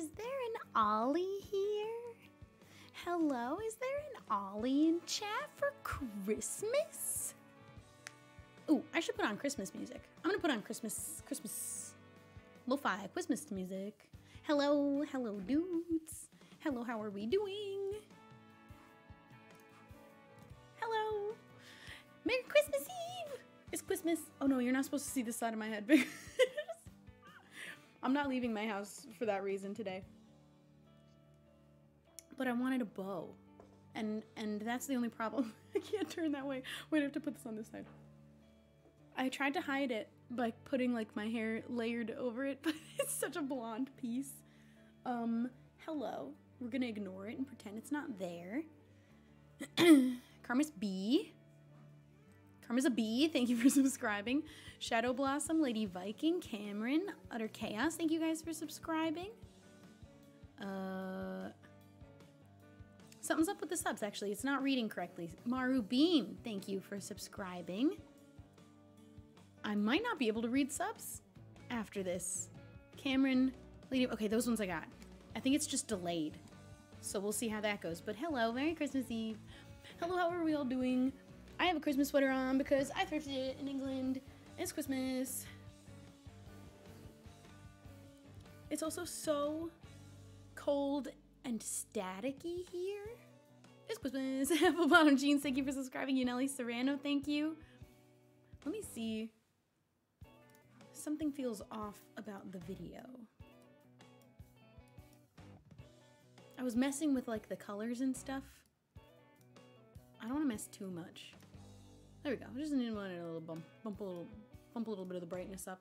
Is there an Ollie here? Hello, is there an Ollie in chat for Christmas? Ooh, I should put on Christmas music. I'm gonna put on Christmas lo-fi Christmas music. Hello, hello dudes. Hello, how are we doing? Hello. Merry Christmas Eve. It's Christmas. Oh no, you're not supposed to see this side of my head because I'm not leaving my house for that reason today. But I wanted a bow. And that's the only problem. I can't turn that way. Wait, I have to put this on this side. I tried to hide it by putting like my hair layered over it, but it's such a blonde piece. Hello. We're gonna ignore it and pretend it's not there. Karma's B. Karma's a B. Thank you for subscribing. Shadow Blossom, Lady Viking, Cameron, Utter Chaos. Thank you guys for subscribing. Something's up with the subs, actually. It's not reading correctly. Maru Beam, thank you for subscribing. I might not be able to read subs after this. Cameron, Lady... Okay, those ones I got. I think it's just delayed. So we'll see how that goes. But hello, Merry Christmas Eve. Hello, how are we all doing? I have a Christmas sweater on because I thrifted it in England. It's Christmas. It's also so cold and staticky here. It's Christmas. Apple Bottom Jeans, thank you for subscribing. Unelli Serrano, thank you. Let me see. Something feels off about the video. I was messing with like the colors and stuff. I don't want to mess too much. There we go. I just need a little bump a little bit of the brightness up.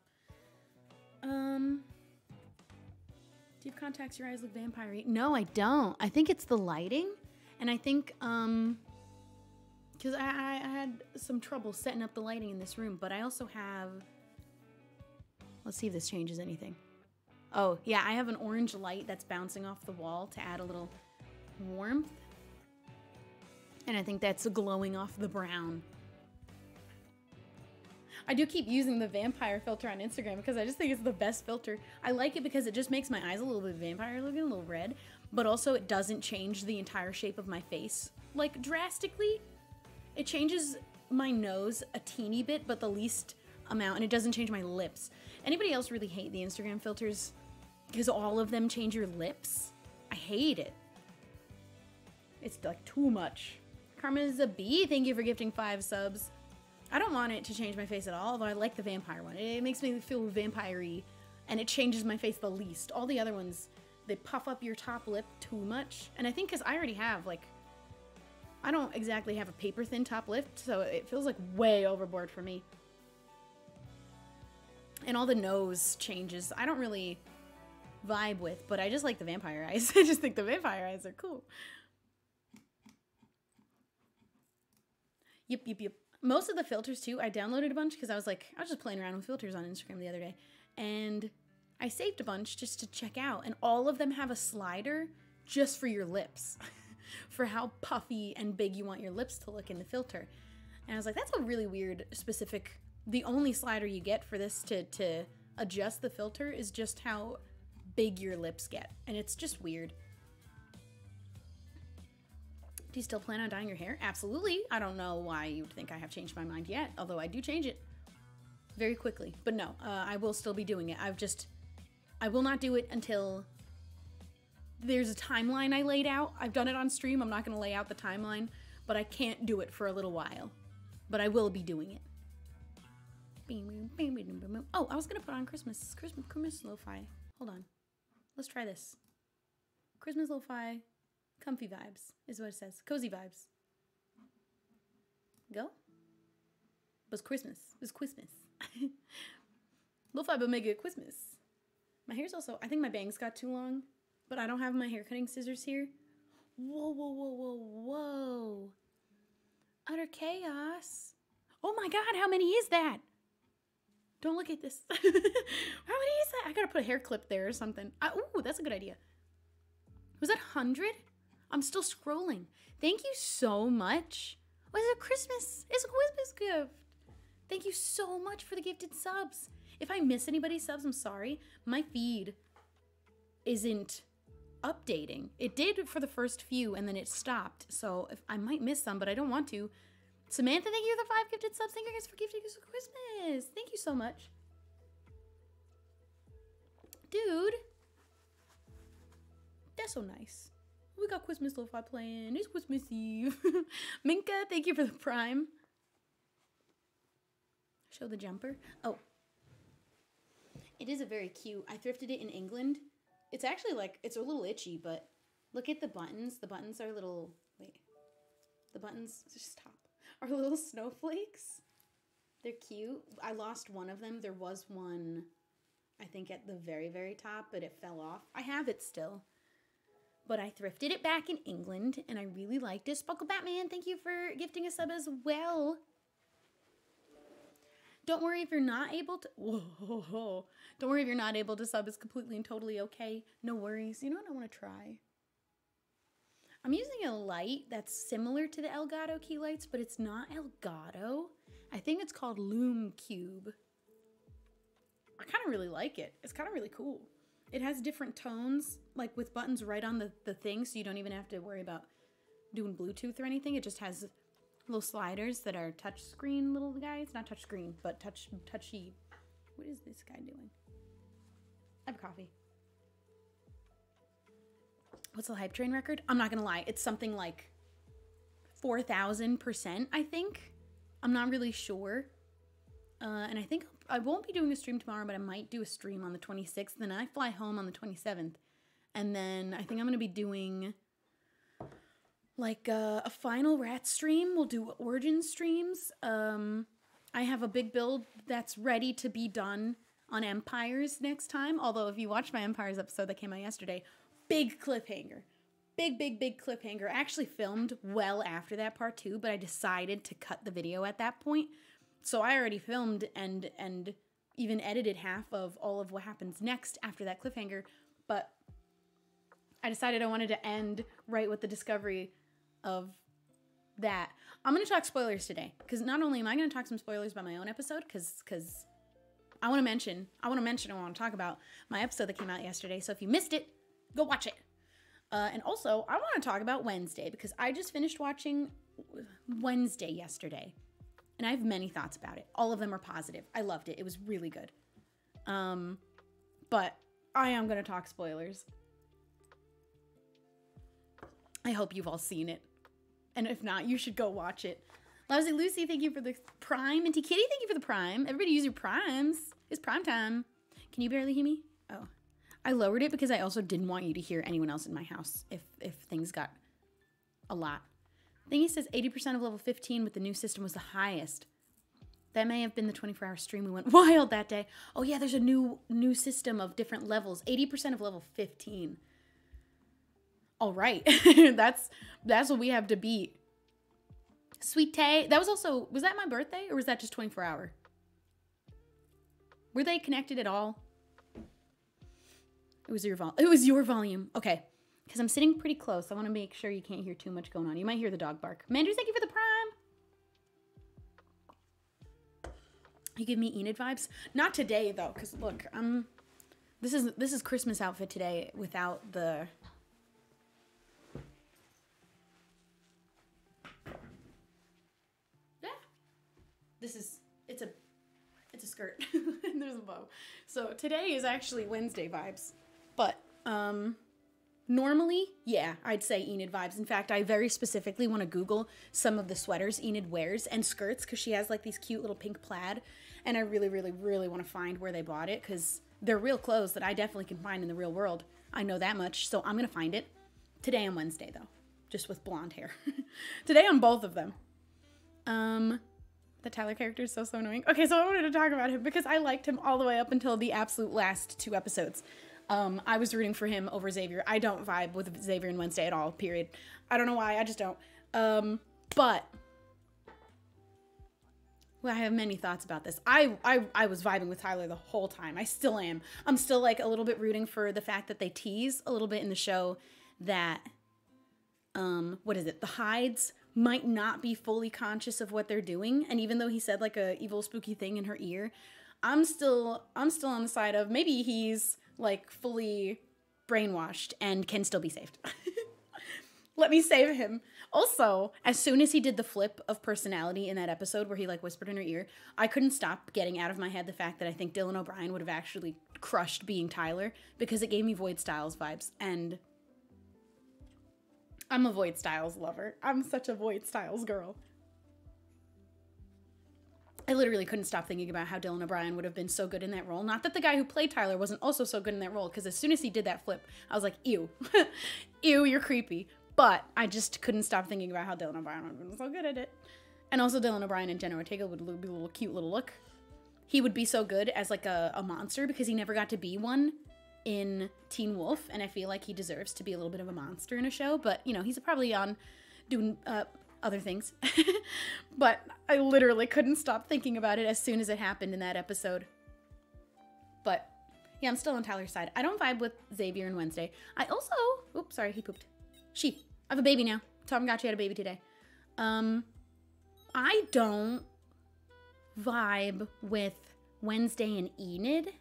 Do you have contacts? Your eyes look vampire-y. No, I don't. I think it's the lighting, and I think because I had some trouble setting up the lighting in this room, but I also have. Let's see if this changes anything. Oh yeah, I have an orange light that's bouncing off the wall to add a little warmth. And I think that's glowing off the brown. I do keep using the vampire filter on Instagram because I just think it's the best filter. I like it because it just makes my eyes a little bit vampire looking, a little red, but also it doesn't change the entire shape of my face, like drastically. It changes my nose a teeny bit, but the least amount, and it doesn't change my lips. Anybody else really hate the Instagram filters because all of them change your lips? I hate it. It's like too much. Karma's a B, thank you for gifting 5 subs. I don't want it to change my face at all, although I like the vampire one. It makes me feel vampire-y, and it changes my face the least. All the other ones, they puff up your top lip too much. And I think because I already have, like, I don't exactly have a paper-thin top lip, so it feels like way overboard for me. And all the nose changes, I don't really vibe with, but I just like the vampire eyes. I just think the vampire eyes are cool. Yep. Most of the filters, too, I downloaded a bunch because I was just playing around with filters on Instagram the other day. And I saved a bunch just to check out. And all of them have a slider just for your lips. For how puffy and big you want your lips to look in the filter. And I was like, that's a really weird, specific... The only slider you get for this to adjust the filter is just how big your lips get. And it's just weird. Do you still plan on dyeing your hair? Absolutely. I don't know why you would think I have changed my mind yet, although I do change it very quickly. But no, I will still be doing it. I will not do it until there's a timeline I laid out. I've done it on stream. I'm not going to lay out the timeline, but I can't do it for a little while. But I will be doing it. Oh, I was going to put on Christmas lo-fi. Hold on. Let's try this. Christmas lo-fi. Comfy vibes is what it says. Cozy vibes. Go. It was Christmas. It was Christmas. Lo-fi but make it Christmas. My hair's also... I think my bangs got too long, but I don't have my hair cutting scissors here. Whoa. Utter chaos. Oh my god, how many is that? Don't look at this. How many is that? I gotta put a hair clip there or something. Ooh, that's a good idea. Was that 100? I'm still scrolling. Thank you so much. Was it Christmas? It's a Christmas gift. Thank you so much for the gifted subs. If I miss anybody's subs, I'm sorry. My feed isn't updating. It did for the first few, and then it stopped. So if I might miss some, but I don't want to. Samantha, thank you for the 5 gifted subs. Thank you guys for gifting us for Christmas. Thank you so much. Dude. That's so nice. We got Christmas lo-fi playing. It's Christmas Eve. Minka, thank you for the prime. Show the jumper. Oh. It is a very cute. I thrifted it in England. It's actually like, it's a little itchy, but look at the buttons. The buttons are little, wait. The buttons, just stop, are little snowflakes. They're cute. I lost one of them. There was one, I think, at the very, very top, but it fell off. I have it still. But I thrifted it back in England, and I really liked it. Spuckle Batman, thank you for gifting a sub as well. Don't worry if you're not able to... Whoa. Don't worry if you're not able to sub. It's completely and totally okay. No worries. You know what I want to try? I'm using a light that's similar to the Elgato key lights, but it's not Elgato. I think it's called Lume Cube. I kind of really like it. It's kind of really cool. It has different tones, like with buttons right on the thing, so you don't even have to worry about doing Bluetooth or anything. It just has little sliders that are touch screen little guys. Not touch screen, but touchy. What is this guy doing? I have coffee. What's the hype train record? I'm not gonna lie. It's something like 4,000%, I think. I'm not really sure. And I think I won't be doing a stream tomorrow, but I might do a stream on the 26th. Then I fly home on the 27th. And then I think I'm going to be doing like a final rat stream. We'll do origin streams. I have a big build that's ready to be done on Empires next time. Although if you watched my Empires episode that came out yesterday, big cliffhanger. Big cliffhanger. I actually filmed well after that part 2, but I decided to cut the video at that point. So I already filmed and even edited half of all of what happens next after that cliffhanger, but I decided I wanted to end right with the discovery of that. I'm going to talk spoilers today, because not only am I going to talk some spoilers about my own episode, because I want to talk about my episode that came out yesterday, so if you missed it, go watch it. And also, I want to talk about Wednesday, because I just finished watching Wednesday yesterday. And I have many thoughts about it. All of them are positive. I loved it. It was really good. But I am going to talk spoilers. I hope you've all seen it. And if not, you should go watch it. Lousy Lucy, thank you for the prime. Minty Kitty, thank you for the prime. Everybody use your primes. It's prime time. Can you barely hear me? Oh. I lowered it because I also didn't want you to hear anyone else in my house if things got a lot. Thingy says 80% of level 15 with the new system was the highest. That may have been the 24-hour stream we went wild that day. Oh yeah, there's a new system of different levels. 80% of level 15. All right. that's what we have to beat. Sweet Tay. That was also, was that my birthday or was that just 24-hour? Were they connected at all? It was your volume. Okay. Because I'm sitting pretty close. I want to make sure you can't hear too much going on. You might hear the dog bark. Mandrew, thank you for the prime. You give me Enid vibes? Not today, though. Because, look, this is Christmas outfit today without the... Yeah. It's a skirt. And there's a bow. So today is actually Wednesday vibes. But, normally, yeah, I'd say Enid vibes. In fact, I very specifically want to Google some of the sweaters Enid wears and skirts because she has like these cute little pink plaid. And I really, really, really want to find where they bought it because they're real clothes that I definitely can find in the real world. I know that much. So I'm going to find it. Today on Wednesday, though. Just with blonde hair. Today on both of them. The Tyler character is so annoying. Okay, so I wanted to talk about him because I liked him all the way up until the absolute last 2 episodes. I was rooting for him over Xavier. I don't vibe with Xavier and Wednesday at all, period. I don't know why, I just don't. But well, I have many thoughts about this. I was vibing with Tyler the whole time. I still am. I'm still like a little bit rooting for the fact that they tease a little bit in the show that, what is it? The Hydes might not be fully conscious of what they're doing. And even though he said like a evil spooky thing in her ear, I'm still on the side of maybe he's like fully brainwashed and can still be saved. Let me save him. Also, as soon as he did the flip of personality in that episode where he like whispered in her ear, I couldn't stop getting out of my head the fact that I think Dylan O'Brien would have actually crushed being Tyler, because it gave me Void Styles vibes, and I'm a Void Styles lover. I'm such a Void Styles girl. I literally couldn't stop thinking about how Dylan O'Brien would have been so good in that role. Not that the guy who played Tyler wasn't also so good in that role, because as soon as he did that flip, I was like, ew. Ew, you're creepy. But I just couldn't stop thinking about how Dylan O'Brien would have been so good at it. And also Dylan O'Brien and Jenna Ortega would be a little cute little look. He would be so good as like a monster because he never got to be one in Teen Wolf. And I feel like he deserves to be a little bit of a monster in a show. But, you know, he's probably on doing other things. But I literally couldn't stop thinking about it as soon as it happened in that episode. But yeah, I'm still on Tyler's side. I don't vibe with Xavier and Wednesday. I also, oops, sorry, he pooped. I have a baby now. Tom got you had a baby today. I don't vibe with Wednesday and Enid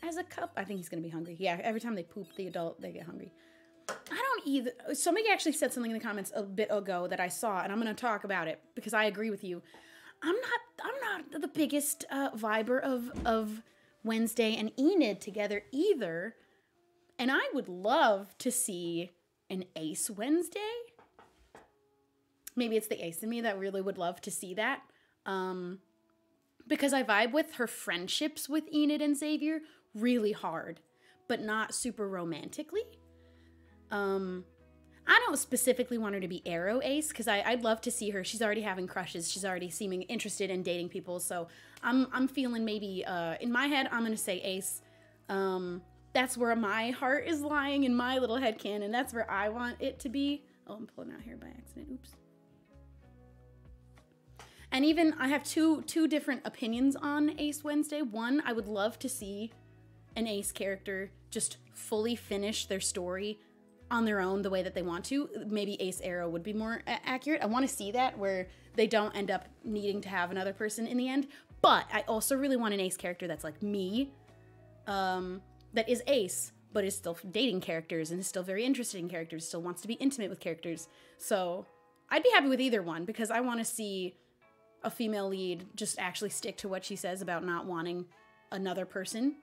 as a couple. I think he's gonna be hungry. Yeah, every time they poop, the adult, they get hungry. I don't either. Somebody actually said something in the comments a bit ago that I saw, and I'm gonna talk about it because I agree with you. I'm not the biggest viber of Wednesday and Enid together either, and I would love to see an Ace Wednesday. Maybe it's the Ace in me that really would love to see that. Because I vibe with her friendships with Enid and Xavier really hard, but not super romantically. I don't specifically want her to be Arrow Ace, because I'd love to see her. She's already having crushes. She's already seeming interested in dating people. So I'm feeling maybe, in my head, I'm going to say Ace. That's where my heart is lying in my little headcanon. That's where I want it to be. Oh, I'm pulling out hair by accident. Oops. And even I have two different opinions on Ace Wednesday. One, I would love to see an Ace character just fully finish their story on their own the way that they want to. Maybe Ace Arrow would be more accurate. I want to see that where they don't end up needing to have another person in the end. But I also really want an Ace character that's like me. That is Ace, but is still dating characters and is still very interested in characters, still wants to be intimate with characters. So I'd be happy with either one, because I want to see a female lead just actually stick to what she says about not wanting another person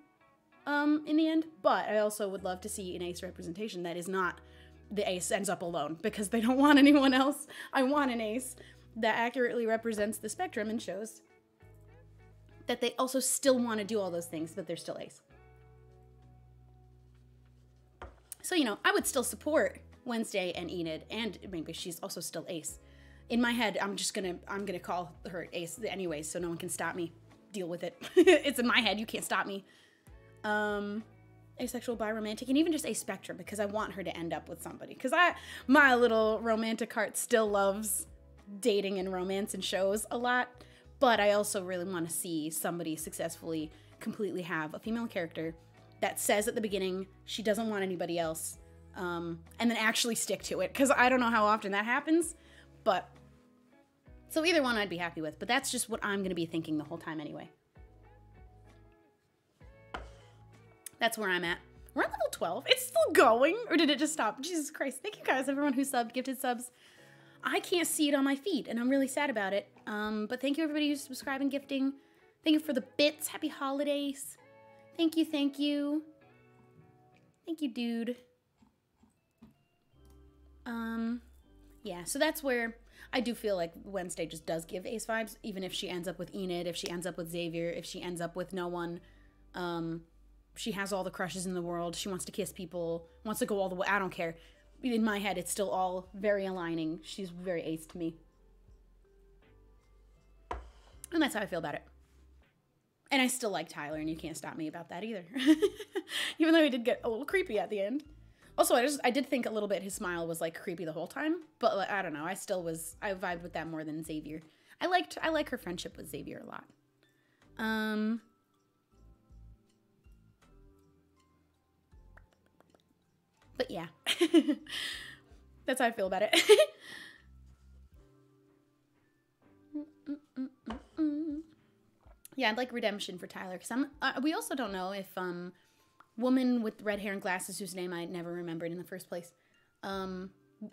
in the end. But I also would love to see an Ace representation that is not the Ace ends up alone because they don't want anyone else. I want an Ace that accurately represents the spectrum and shows that they also still want to do all those things, but they're still Ace. So, you know, I would still support Wednesday and Enid, and maybe she's also still Ace. In my head, I'm gonna call her Ace anyways, so no one can stop me. Deal with it. It's in my head, you can't stop me. Asexual, biromantic, and even just aspectrum, because I want her to end up with somebody. Because my little romantic heart still loves dating and romance and shows a lot, but I also really want to see somebody successfully completely have a female character that says at the beginning she doesn't want anybody else, and then actually stick to it, because I don't know how often that happens, but so either one I'd be happy with, but that's just what I'm going to be thinking the whole time anyway. That's where I'm at. We're on level 12. It's still going, or did it just stop? Jesus Christ. Thank you guys, everyone who subbed, gifted subs. I can't see it on my feed, and I'm really sad about it. But thank you everybody who's subscribing, gifting. Thank you for the bits. Happy holidays. Thank you, thank you. Thank you, dude. Yeah, so that's where I do feel like Wednesday just does give Ace vibes, even if she ends up with Enid, if she ends up with Xavier, if she ends up with no one. She has all the crushes in the world. She wants to kiss people, wants to go all the way. I don't care. In my head, it's still all very aligning. She's very Ace to me. And that's how I feel about it. And I still like Tyler, and you can't stop me about that either. Even though he did get a little creepy at the end. Also, I did think a little bit his smile was like creepy the whole time, but like, I don't know. I vibed with that more than Xavier. I like her friendship with Xavier a lot. But yeah, that's how I feel about it. Yeah, I'd like redemption for Tyler, because we also don't know if woman with red hair and glasses whose name I never remembered in the first place.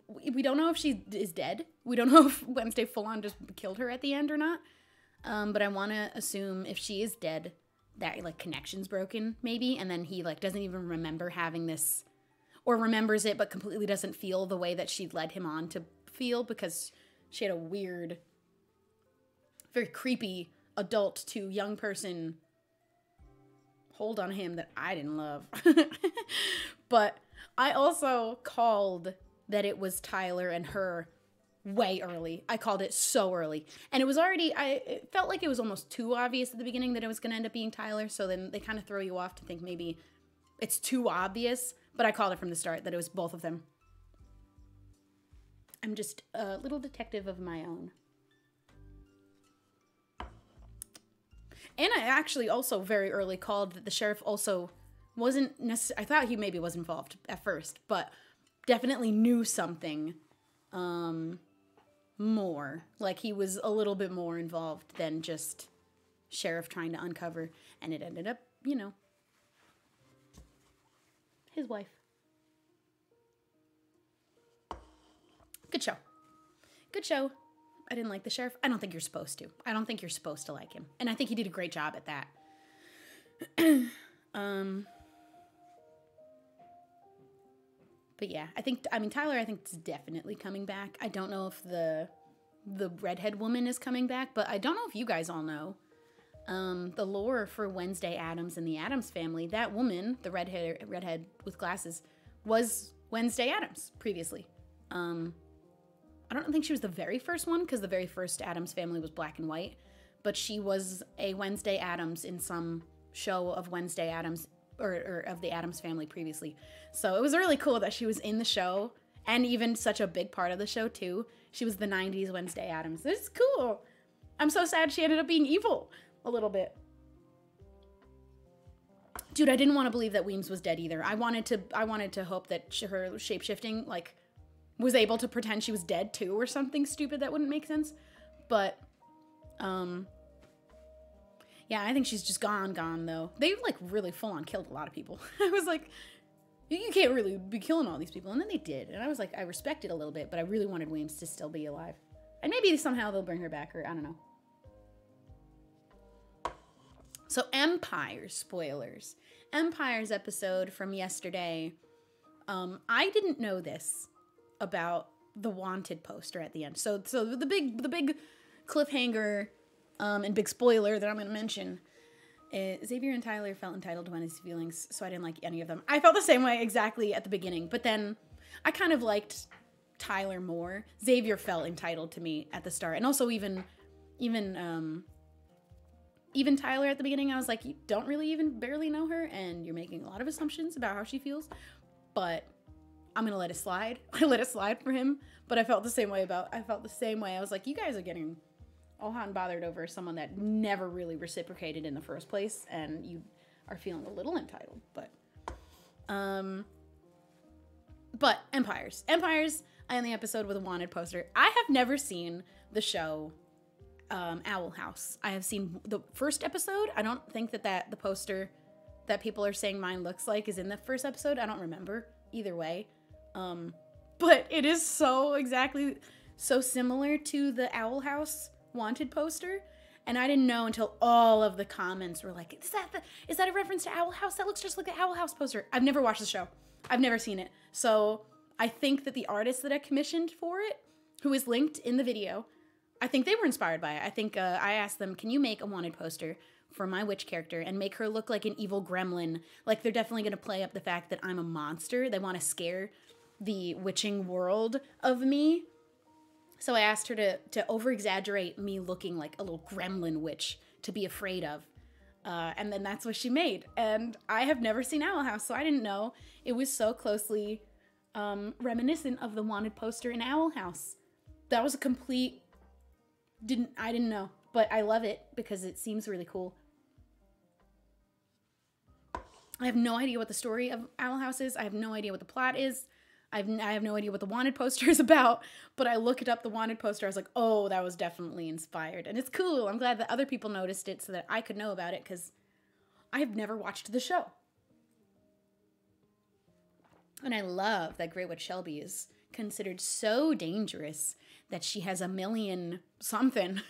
We don't know if she is dead. We don't know if Wednesday full-on just killed her at the end or not. But I want to assume if she is dead, that, like, connection's broken, maybe, and then he, like, doesn't even remember having this, or remembers it but completely doesn't feel the way that she led him on to feel, because she had a weird, very creepy adult to young person hold on him that I didn't love. But I also called that it was Tyler and her way early. I called it so early. And it was already, it felt like it was almost too obvious at the beginning that it was going to end up being Tyler, so then they kind of throw you off to think maybe it's too obvious, but I called it from the start that it was both of them. I'm just a little detective of my own. And I actually also very early called that the sheriff also wasn't necessarily, I thought he maybe was involved at first, but definitely knew something more. Like, he was a little bit more involved than just sheriff trying to uncover, and it ended up, you know, his wife. Good show. Good show. I didn't like the sheriff. I don't think you're supposed to. I don't think you're supposed to like him. And I think he did a great job at that. But yeah, Tyler, I think, is definitely coming back. I don't know if the redhead woman is coming back, but I don't know if you guys all know. The lore for Wednesday Addams and the Addams family, that woman, the redhead with glasses, was Wednesday Addams previously. I don't think she was the very first one, because the very first Addams family was black and white, but she was a Wednesday Addams in some show of Wednesday Addams, or of the Addams family previously. So it was really cool that she was in the show, and even such a big part of the show too. She was the 90s Wednesday Addams. This is cool. I'm so sad she ended up being evil a little bit. Dude, I didn't want to believe that Weems was dead either. I wanted to hope that her shape-shifting, like, was able to pretend she was dead too, or something stupid that wouldn't make sense. But, yeah, I think she's just gone though. They, like, really full-on killed a lot of people. I was like, you can't really be killing all these people. And then they did. And I was like, I respect it a little bit, but I really wanted Weems to still be alive. And maybe somehow they'll bring her back, or I don't know. So Empire spoilers. Empire's episode from yesterday. I didn't know this about the wanted poster at the end. So the big cliffhanger and big spoiler that I'm going to mention is Xavier and Tyler felt entitled to his feelings, so I didn't like any of them. I felt the same way exactly at the beginning, but then I kind of liked Tyler more. Xavier felt entitled to me at the start, and also even Tyler at the beginning, I was like, you don't really even barely know her, and you're making a lot of assumptions about how she feels, but I'm gonna let it slide. I let it slide for him, but I felt the same way. I was like, you guys are getting all hot and bothered over someone that never really reciprocated in the first place, and you are feeling a little entitled. But Empires. I end the episode with a wanted poster. I have never seen the show Owl House. I have seen the first episode. I don't think that the poster that people are saying mine looks like is in the first episode. I don't remember either way. But it is so similar to the Owl House wanted poster, and I didn't know until all of the comments were like, is that a reference to Owl House? That looks just like the Owl House poster. I've never watched the show. I've never seen it. So I think that the artist that I commissioned for it, who is linked in the video, I think they were inspired by it. I think I asked them, can you make a wanted poster for my witch character and make her look like an evil gremlin? Like, they're definitely going to play up the fact that I'm a monster. They want to scare the witching world of me. So I asked her to over-exaggerate me looking like a little gremlin witch to be afraid of. And then that's what she made. And I have never seen Owl House, so I didn't know it was so closely reminiscent of the wanted poster in Owl House. That was a complete... I didn't know. But I love it because it seems really cool. I have no idea what the story of Owl House is. I have no idea what the plot is. I have no idea what the wanted poster is about, but I looked up the wanted poster. I was like, oh, that was definitely inspired. And it's cool. I'm glad that other people noticed it so that I could know about it, because I have never watched the show. And I love that Great Witch Shelby is considered so dangerous that she has 1,000,000 something.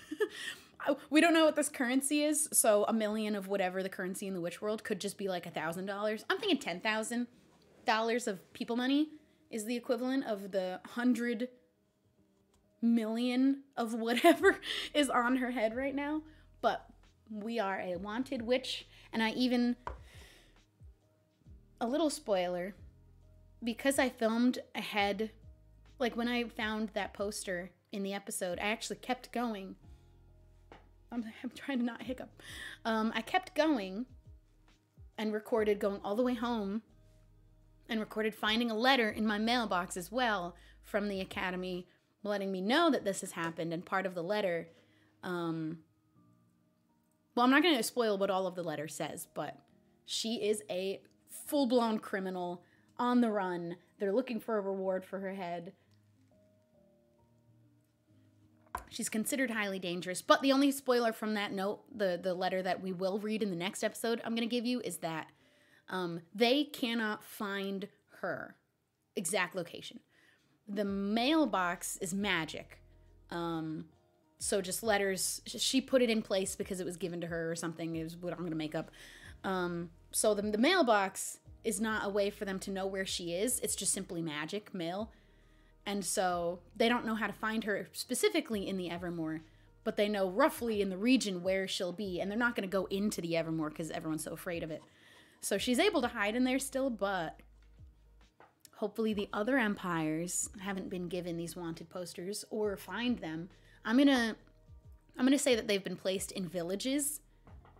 We don't know what this currency is, so 1,000,000 of whatever the currency in the witch world could just be like $1,000. I'm thinking $10,000 of people money is the equivalent of the 100 million of whatever is on her head right now. But we are a wanted witch, and I even, a little spoiler, because I filmed ahead, like when I found that poster in the episode, I actually kept going. I'm trying to not hiccup. I kept going and recorded going all the way home and recorded finding a letter in my mailbox as well from the Academy letting me know that this has happened. And part of the letter, well, I'm not going to spoil what all of the letter says, but she is a full-blown criminal on the run. They're looking for a reward for her head. She's considered highly dangerous, but the only spoiler from that note, the letter that we will read in the next episode I'm going to give you, is that they cannot find her exact location. The mailbox is magic. So just letters, she put it in place because it was given to her or something, is what I'm going to make up. So the mailbox is not a way for them to know where she is. It's just simply magic, mail. And so they don't know how to find her specifically in the Evermore, but they know roughly in the region where she'll be, and they're not going to go into the Evermore because everyone's so afraid of it. So she's able to hide in there still, but hopefully the other empires haven't been given these wanted posters or find them. I'm gonna say that they've been placed in villages,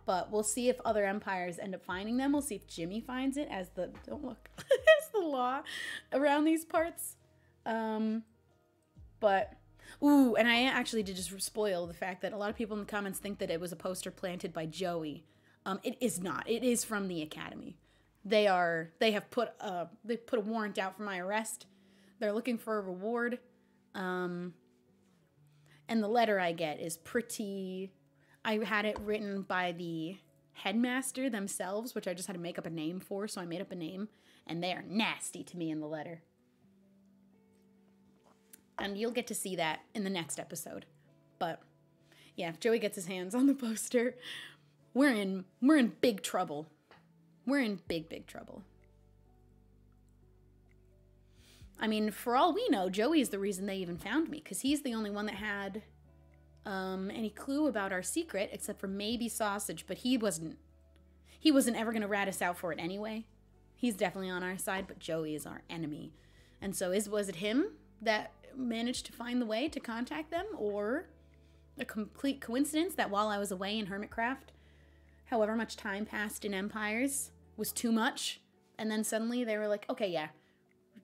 but we'll see if other empires end up finding them. We'll see if Jimmy finds it as the, don't look, as the law around these parts. But, ooh, and I actually did just spoil the fact that a lot of people in the comments think that it was a poster planted by Joey. It is not. It is from the Academy. They have put a warrant out for my arrest. They're looking for a reward. And the letter I get is pretty, I had it written by the headmaster themselves, which I just had to make up a name for, so I made up a name, and they are nasty to me in the letter. And you'll get to see that in the next episode. But yeah, if Joey gets his hands on the poster, we're in big trouble. We're in big trouble. I mean, for all we know, Joey's the reason they even found me, because he's the only one that had any clue about our secret, except for maybe Sausage, but he wasn't ever going to rat us out for it anyway. He's definitely on our side, but Joey is our enemy. And so was it him that managed to find the way to contact them, or a complete coincidence that while I was away in Hermitcraft, however much time passed in Empires was too much, and then suddenly they were like, okay, yeah,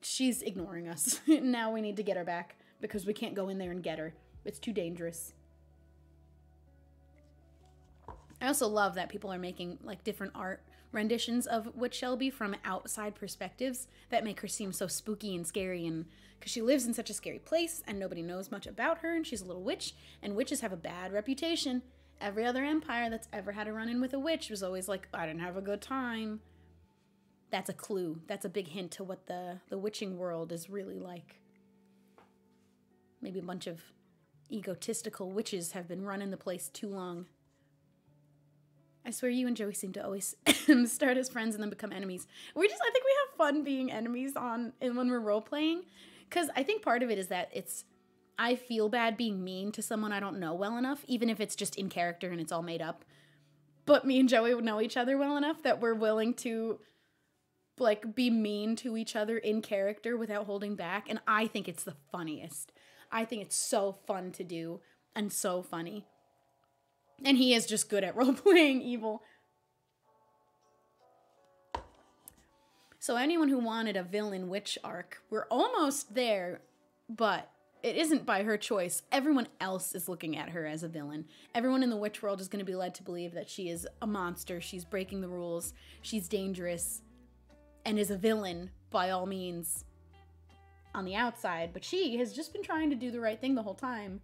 she's ignoring us. Now we need to get her back because we can't go in there and get her. It's too dangerous. I also love that people are making like different art renditions of Witch Shelby from outside perspectives that make her seem so spooky and scary, and because she lives in such a scary place and nobody knows much about her, and she's a little witch, and witches have a bad reputation. Every other empire that's ever had a run-in with a witch was always like, I didn't have a good time. That's a clue. That's a big hint to what the witching world is really like. Maybe a bunch of egotistical witches have been running the place too long. I swear you and Joey seem to always start as friends and then become enemies. I think we have fun being enemies when we're role-playing. Because I think part of it is that I feel bad being mean to someone I don't know well enough, even if it's just in character and it's all made up. But me and Joey would know each other well enough that we're willing to like be mean to each other in character without holding back. And I think it's the funniest. I think it's so fun to do and so funny. And he is just good at role-playing evil. So anyone who wanted a villain witch arc, we're almost there, but it isn't by her choice. Everyone else is looking at her as a villain. Everyone in the witch world is going to be led to believe that she is a monster, she's breaking the rules, she's dangerous, and is a villain by all means on the outside. But she has just been trying to do the right thing the whole time.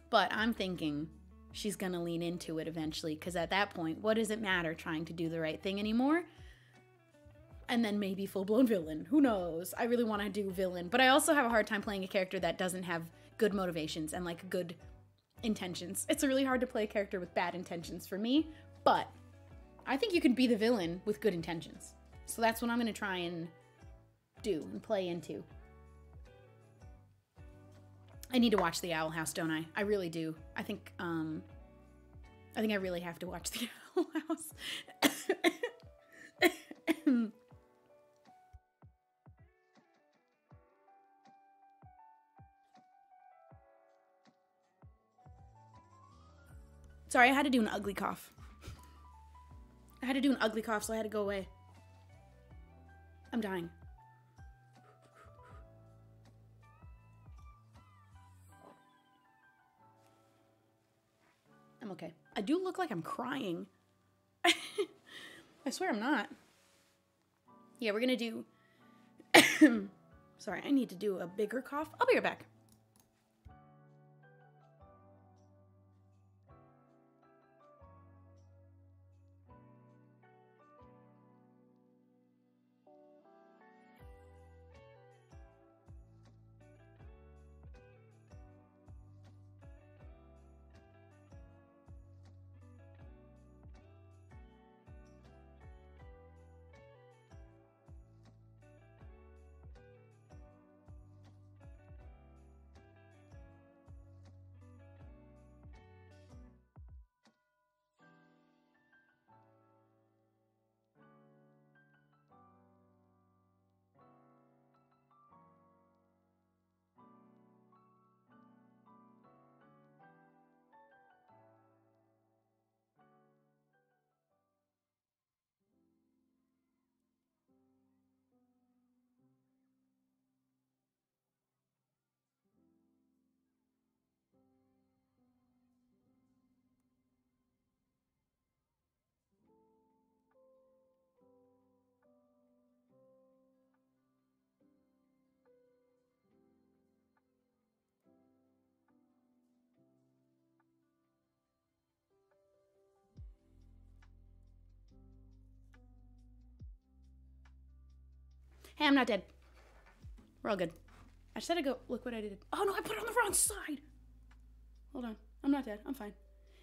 But I'm thinking she's going to lean into it eventually, because at that point, what does it matter trying to do the right thing anymore? And then maybe full-blown villain. Who knows? I really want to do villain. But I also have a hard time playing a character that doesn't have good motivations and, like, good intentions. It's really hard to play a character with bad intentions for me, but I think you can be the villain with good intentions. So that's what I'm going to try and do and play into. I need to watch The Owl House, don't I? I really do. I think I really have to watch The Owl House. Sorry, I had to do an ugly cough. I had to do an ugly cough, so I had to go away. I'm dying. I'm okay. I do look like I'm crying. I swear I'm not. Yeah, we're gonna do... Sorry, I need to do a bigger cough. I'll be right back. Hey, I'm not dead. We're all good. I just had to go, look what I did. Oh no, I put it on the wrong side. Hold on. I'm not dead. I'm fine.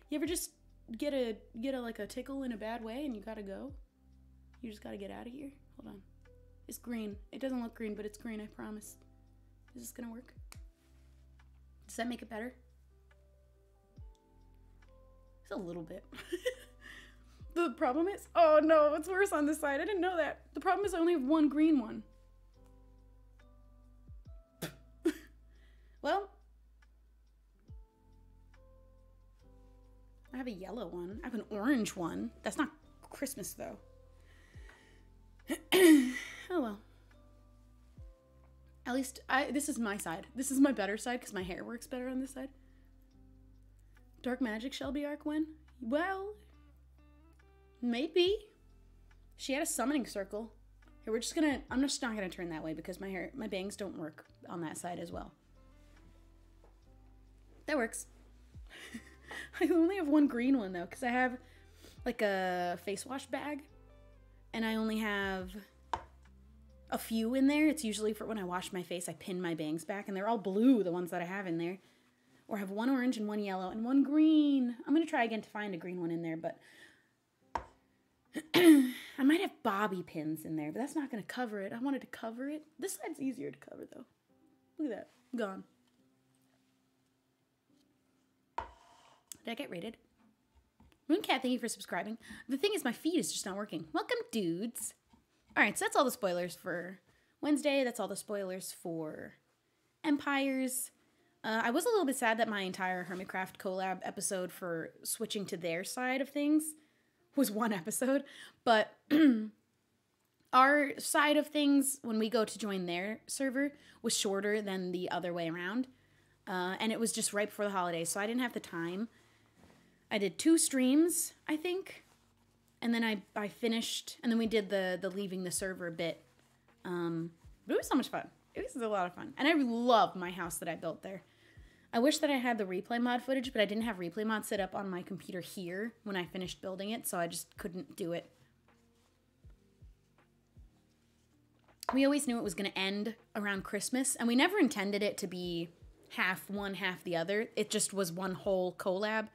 You ever just get a like a tickle in a bad way and you gotta go? You just gotta get out of here? Hold on. It's green. It doesn't look green, but it's green, I promise. Is this gonna work? Does that make it better? It's a little bit. The problem is, oh no, it's worse on this side. I didn't know that. The problem is I only have one green one. Well, I have a yellow one. I have an orange one. That's not Christmas though. Oh well. At least this is my side. This is my better side because my hair works better on this side. Dark Magic Shelby arc when? Well, maybe. She had a summoning circle. Here, I'm just not gonna turn that way because my bangs don't work on that side as well. That works. I only have one green one though, because I have like a face wash bag and I only have a few in there. It's usually for when I wash my face, I pin my bangs back and they're all blue, the ones that I have in there. Or I have one orange and one yellow and one green. I'm gonna try again to find a green one in there, but I might have bobby pins in there, but that's not gonna cover it. I wanted to cover it. This side's easier to cover though. Look at that, gone. Did I get rated? Mooncat, thank you for subscribing. The thing is, my feed is just not working. Welcome, dudes. All right, so that's all the spoilers for Wednesday. That's all the spoilers for Empires. I was a little bit sad that my entire Hermitcraft collab episode for switching to their side of things was one episode, but our side of things, when we go to join their server, was shorter than the other way around. And it was just right before the holidays, so I didn't have the time. I did 2 streams, I think, and then I finished, and then we did the leaving the server bit. But it was so much fun. It was a lot of fun, and I love my house that I built there. I wish that I had the replay mod footage, but I didn't have replay mod set up on my computer here when I finished building it, so I just couldn't do it. We always knew it was going to end around Christmas, and we never intended it to be half one, half the other. It just was one whole collab,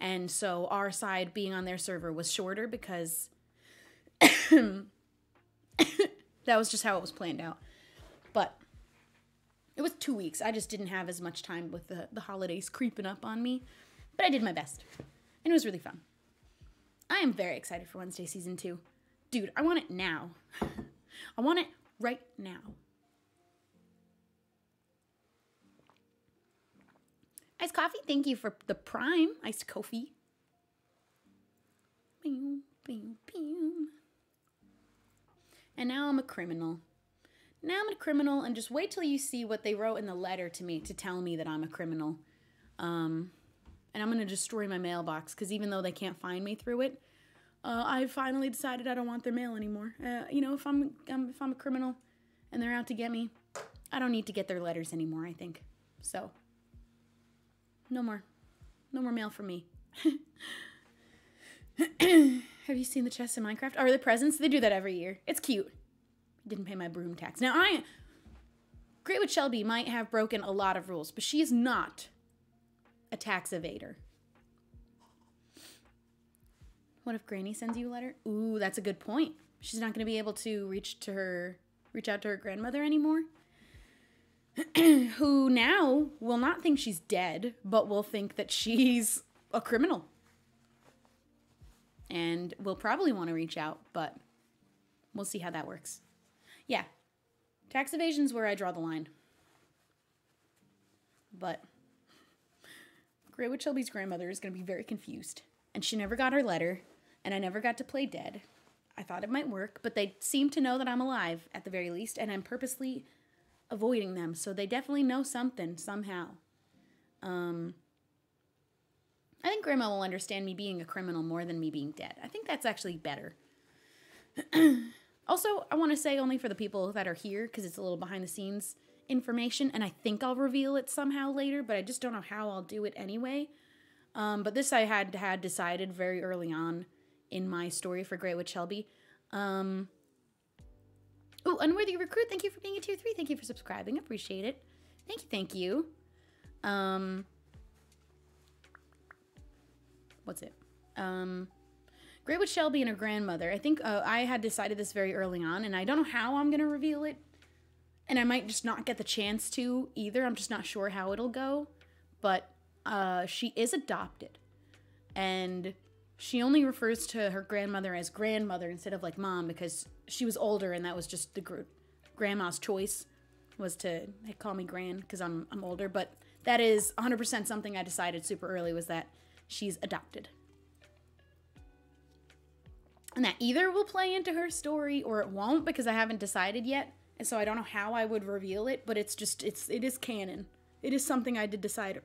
and so our side being on their server was shorter because that was just how it was planned out. But it was 2 weeks. I just didn't have as much time with the holidays creeping up on me, but I did my best, and it was really fun. I am very excited for Wednesday Season 2. Dude, I want it now. I want it right now. Iced coffee, thank you for the prime. Iced coffee. Pew, pew, pew. And now I'm a criminal. Now I'm a criminal, and just wait till you see what they wrote in the letter to me to tell me that I'm a criminal. And I'm going to destroy my mailbox, because even though they can't find me through it, I finally decided I don't want their mail anymore. You know, if I'm a criminal and they're out to get me, I don't need to get their letters anymore, I think. So, no more mail from me. Have you seen the chests in Minecraft? Are the presents? They do that every year. It's cute. Didn't pay my broom tax. Now, Great with Shelby might have broken a lot of rules, but she is not a tax evader. What if Granny sends you a letter? Ooh, that's a good point. She's not going to be able to reach out to her grandmother anymore. Who now will not think she's dead, but will think that she's a criminal. And will probably want to reach out, but we'll see how that works. Yeah. Tax evasion's where I draw the line. But Great with Shelby's grandmother is going to be very confused. And she never got her letter, and I never got to play dead. I thought it might work, but they seem to know that I'm alive, at the very least, and I'm purposely avoiding them, so they definitely know something, somehow. I think Grandma will understand me being a criminal more than me being dead. I think that's actually better. Also, I want to say only for the people that are here, because it's a little behind-the-scenes information, and I think I'll reveal it somehow later, but I just don't know how I'll do it anyway. But this I had decided very early on in my story for Great with Shelby. Ooh, Unworthy Recruit, thank you for being a tier 3. Thank you for subscribing. Appreciate it. Thank you. What's it? Great with Shelby and her grandmother. I think I had decided this very early on, and I don't know how I'm going to reveal it. And I might just not get the chance to either. I'm just not sure how it'll go. But she is adopted. And she only refers to her grandmother as grandmother instead of like mom, because she was older, and that was just the grandma's choice was to call me gran because I'm older. But that is 100% something I decided super early, was that she's adopted. And that either will play into her story or it won't, because I haven't decided yet. And so I don't know how I would reveal it, but it is canon. It is something I did decide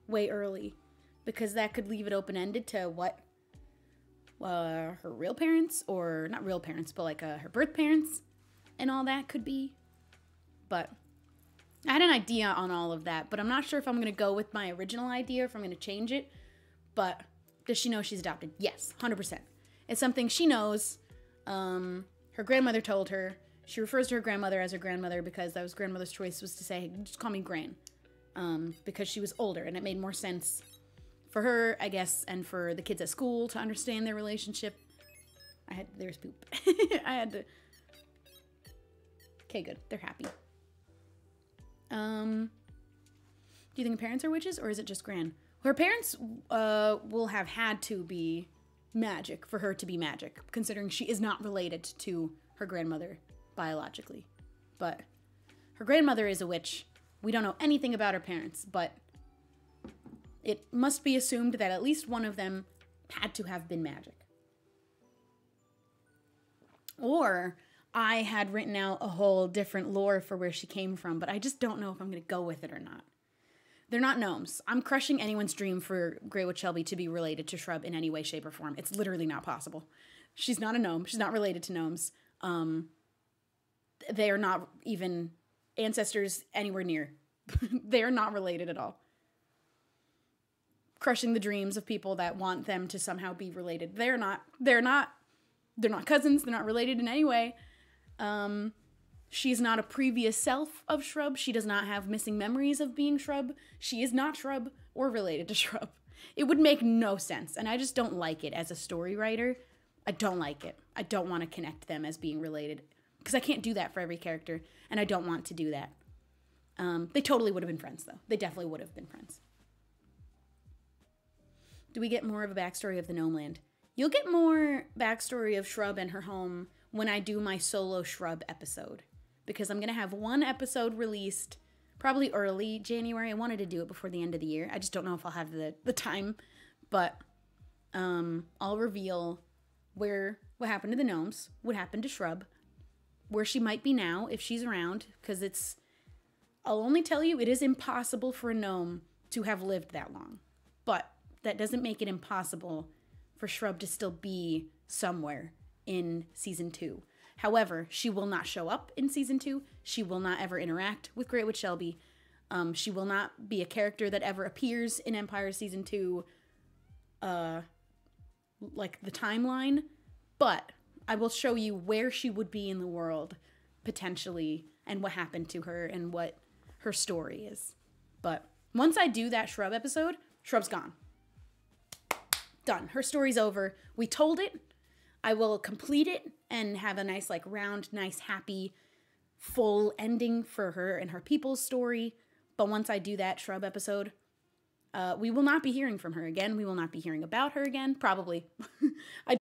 way early, because that could leave it open-ended to what her real parents, or not real parents, but like her birth parents and all that could be. But I had an idea on all of that, but I'm not sure if I'm going to go with my original idea or if I'm going to change it. But does she know she's adopted? Yes, 100%. It's something she knows. Her grandmother told her. She refers to her grandmother as her grandmother because that was grandmother's choice, was to say, just call me Gran. Because she was older, and it made more sense for her, I guess, and for the kids at school to understand their relationship. There's poop. I had to. Okay, good. They're happy. Do you think her parents are witches, or is it just Gran? Her parents will have had to be magic for her to be magic, considering she is not related to her grandmother biologically. But her grandmother is a witch. We don't know anything about her parents, but it must be assumed that at least one of them had to have been magic. Or I had written out a whole different lore for where she came from, but I just don't know if I'm going to go with it or not. They're not gnomes. I'm crushing anyone's dream for Great with Shelby to be related to Shrub in any way, shape, or form. It's literally not possible. She's not a gnome. She's not related to gnomes. They are not even ancestors anywhere near. They are not related at all. Crushing the dreams of people that want them to somehow be related. They're not cousins. They're not related in any way. She is not a previous self of Shrub. She does not have missing memories of being Shrub. She is not Shrub or related to Shrub. It would make no sense, and I just don't like it as a story writer. I don't like it. I don't want to connect them as being related, because I can't do that for every character, and I don't want to do that. They totally would have been friends, though. They definitely would have been friends. Do we get more of a backstory of the Gnome Land? You'll get more backstory of Shrub and her home when I do my solo Shrub episode, because I'm going to have one episode released probably early January. I wanted to do it before the end of the year. I just don't know if I'll have the time, but I'll reveal what happened to the gnomes, what happened to Shrub, where she might be now if she's around, because I'll only tell you it is impossible for a gnome to have lived that long, but that doesn't make it impossible for Shrub to still be somewhere in season 2. However, she will not show up in season 2. She will not ever interact with Great Witch Shelby. She will not be a character that ever appears in Empire season 2, like the timeline. But I will show you where she would be in the world, potentially, and what happened to her and what her story is. But once I do that Shrub episode, Shrub's gone. Done. Her story's over. We told it. I will complete it and have a nice, like, round, nice, happy, full ending for her and her people's story. But once I do that Shrub episode, we will not be hearing from her again. We will not be hearing about her again. Probably. I